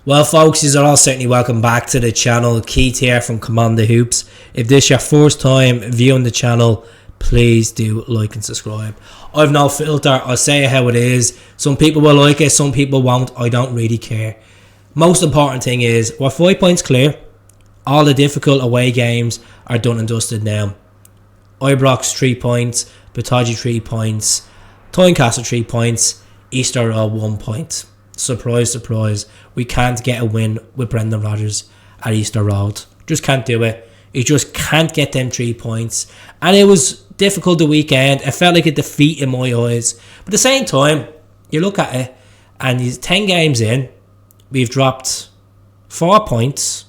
Well, folks, you are all certainly welcome back to the channel. Keith here from Commander Hoops. If this is your first time viewing the channel, please do like and subscribe. I've no filter. I'll say it how it is. Some people will like it, some people won't. I don't really care. Most important thing is we're 5 points clear. All the difficult away games are done and dusted now. Ibrox 3 points, Bataji 3 points, Tynecastle 3 points, Easter Road 1 point. Surprise, surprise. We can't get a win with Brendan Rodgers at Easter Road. Just can't do it. You just can't get them 3 points. And it was difficult the weekend. It felt like a defeat in my eyes. But at the same time, you look at it, and he's 10 games in, we've dropped 4 points.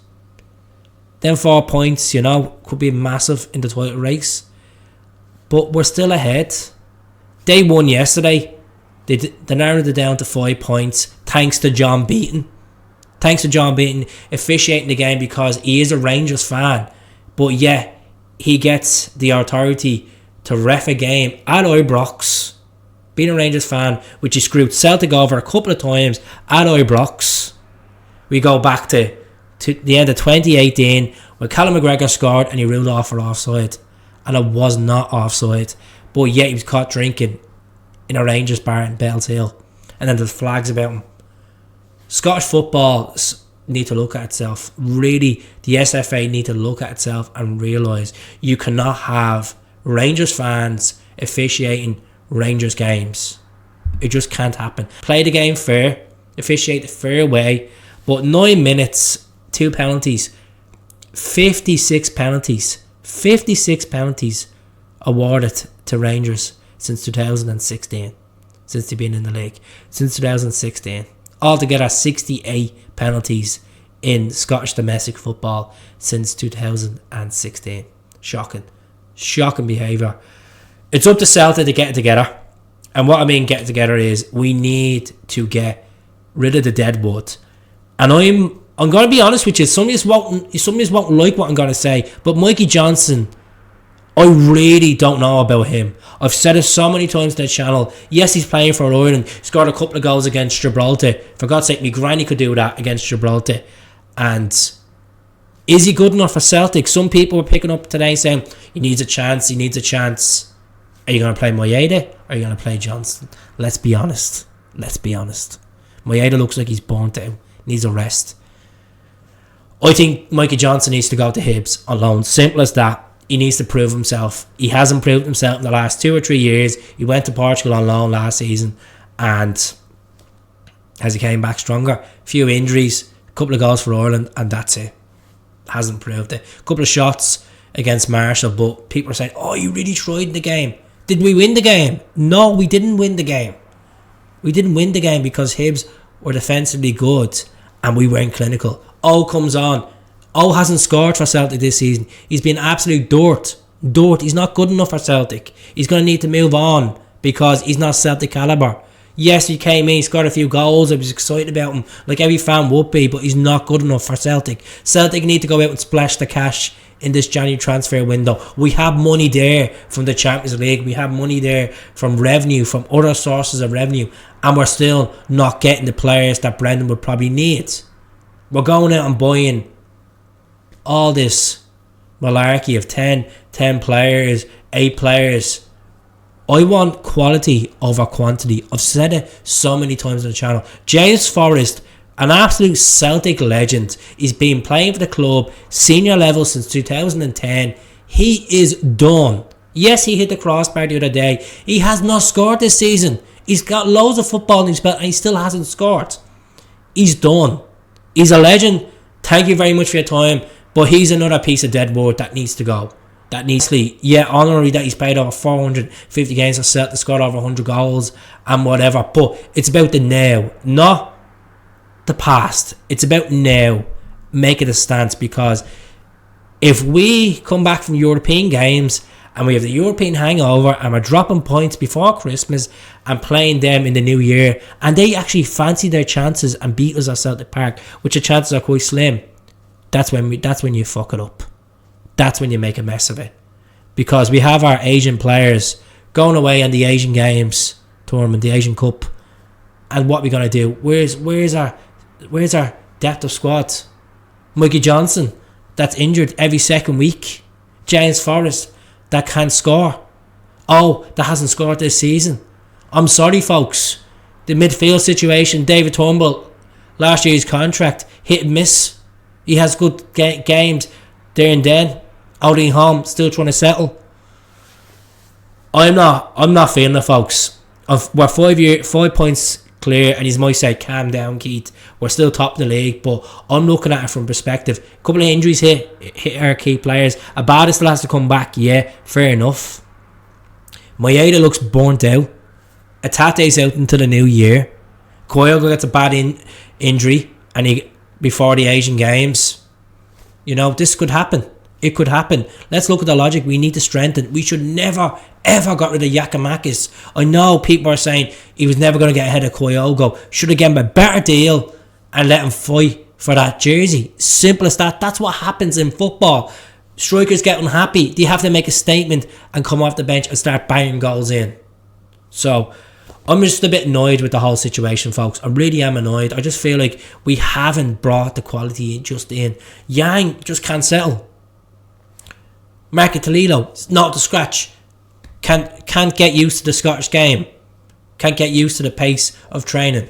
Them 4 points, could be massive in the title race. But we're still ahead. They won yesterday. They narrowed it down to 5 points thanks to John Beaton. Thanks to John Beaton officiating the game, because he is a Rangers fan. But yeah, he gets the authority to ref a game at Ibrox. Being a Rangers fan, which he screwed Celtic over a couple of times at Ibrox. We go back to the end of 2018 when Callum McGregor scored and he ruled off for offside. And it was not offside. But yet he was caught drinking in a Rangers bar in Bells Hill, and then there's flags about him. Scottish football need to look at itself. Really, the SFA need to look at itself and realise you cannot have Rangers fans officiating Rangers games. It just can't happen. Play the game fair, officiate the fair way, but 9 minutes, 2 penalties, 56 penalties awarded to Rangers since 2016, since they've been in the league, since 2016. Altogether 68 penalties in Scottish domestic football since 2016. Shocking behaviour. It's up to Celtic to get it together. And what I mean get it together is we need to get rid of the deadwood. And I'm going to be honest with you, some of you won't like what I'm going to say, but Mikey Johnson, I really don't know about him. I've said it so many times on the channel. Yes, he's playing for Ireland. Scored a couple of goals against Gibraltar. For God's sake, my granny could do that against Gibraltar. And is he good enough for Celtic? Some people were picking up today saying he needs a chance. Are you going to play Maeda or are you going to play Johnson? Let's be honest. Maeda looks like he's burnt out. Needs a rest. I think Mikey Johnson needs to go to Hibs on loan. Simple as that. He needs to prove himself. He hasn't proved himself in the last 2 or 3 years. He went to Portugal on loan last season, and as he came back stronger, a few injuries, a couple of goals for Ireland, and that's it. Hasn't proved it. A couple of shots against Marshall, but people are saying, oh, you really tried in the game. Did we win the game? No, we didn't win the game. We didn't win the game because Hibs were defensively good and we weren't clinical. Oh comes on. Oh hasn't scored for Celtic this season. He's been absolute dirt. He's not good enough for Celtic. He's going to need to move on because he's not Celtic calibre. Yes, he came in, he scored a few goals. I was excited about him, like every fan would be, but he's not good enough for Celtic. Celtic need to go out and splash the cash in this January transfer window. We have money there from the Champions League. We have money there from revenue, from other sources of revenue, and we're still not getting the players that Brendan would probably need. We're going out and buying all this malarkey of 10 players, 8 players. I want quality over quantity. I've said it so many times on the channel. James Forrest, an absolute Celtic legend. He's been playing for the club senior level since 2010. He is done. Yes, he hit the crossbar the other day. He has not scored this season. He's got loads of football in his belt and he still hasn't scored. He's done. He's a legend. Thank you very much for your time. But he's another piece of deadwood that needs to go. That needs to, yeah, honorary that he's played over 450 games for Celtic, scored over 100 goals and whatever. But it's about the now, not the past. It's about now. Make it a stance, because if we come back from European games and we have the European hangover and we're dropping points before Christmas and playing them in the new year, and they actually fancy their chances and beat us at Celtic Park, which the chances are quite slim, that's when you fuck it up. That's when you make a mess of it. Because we have our Asian players going away in the Asian Games tournament, the Asian Cup, and what we're gonna do? Where's our Depth of squad. Mikey Johnson, that's injured every second week. James Forrest, that can't score. Oh, that hasn't scored this season. I'm sorry, folks. The midfield situation, David Turnbull, last year's contract, hit and miss. He has good games there and then. Out at home, still trying to settle. I'm not feeling it, folks. We're 5 points clear, and he might say, calm down, Keith. We're still top of the league, but I'm looking at it from perspective. A couple of injuries hit our key players. Abada still has to come back, yeah, fair enough. Maeda looks burnt out. Atate's out until the new year. Kyogo gets a bad injury and before the Asian Games. You know, this could happen. It could happen. Let's look at the logic. We need to strengthen. We should never, ever got rid of Giakoumakis. I know people are saying he was never going to get ahead of Kyogo. Should have given him a better deal and let him fight for that jersey. Simple as that. That's what happens in football. Strikers get unhappy. They have to make a statement and come off the bench and start banging goals in. So, I'm just a bit annoyed with the whole situation, folks. I really am annoyed. I just feel like we haven't brought the quality just in. Yang just can't settle. Marco Toledo, not to scratch. Can't get used to the Scottish game. Can't get used to the pace of training.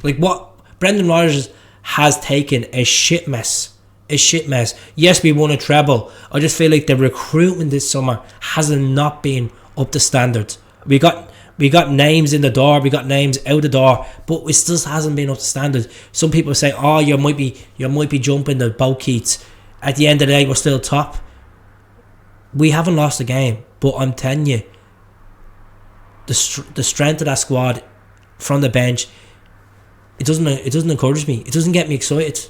Like what? Brendan Rodgers has taken a shit mess. A shit mess. Yes, we won a treble. I just feel like the recruitment this summer hasn't not been up to standard. We got names in the door, we got names out the door, but it still hasn't been up to standard. Some people say, oh, you might be jumping the boat, Keats. At the end of the day, we're still top. We haven't lost a game, but I'm telling you, the strength of that squad from the bench, it doesn't encourage me. It doesn't get me excited.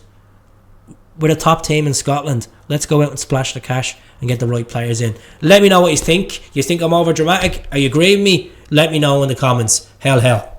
We're a top team in Scotland. Let's go out and splash the cash and get the right players in. Let me know what you think. You think I'm over dramatic? Are you agreeing with me? Let me know in the comments. Hell.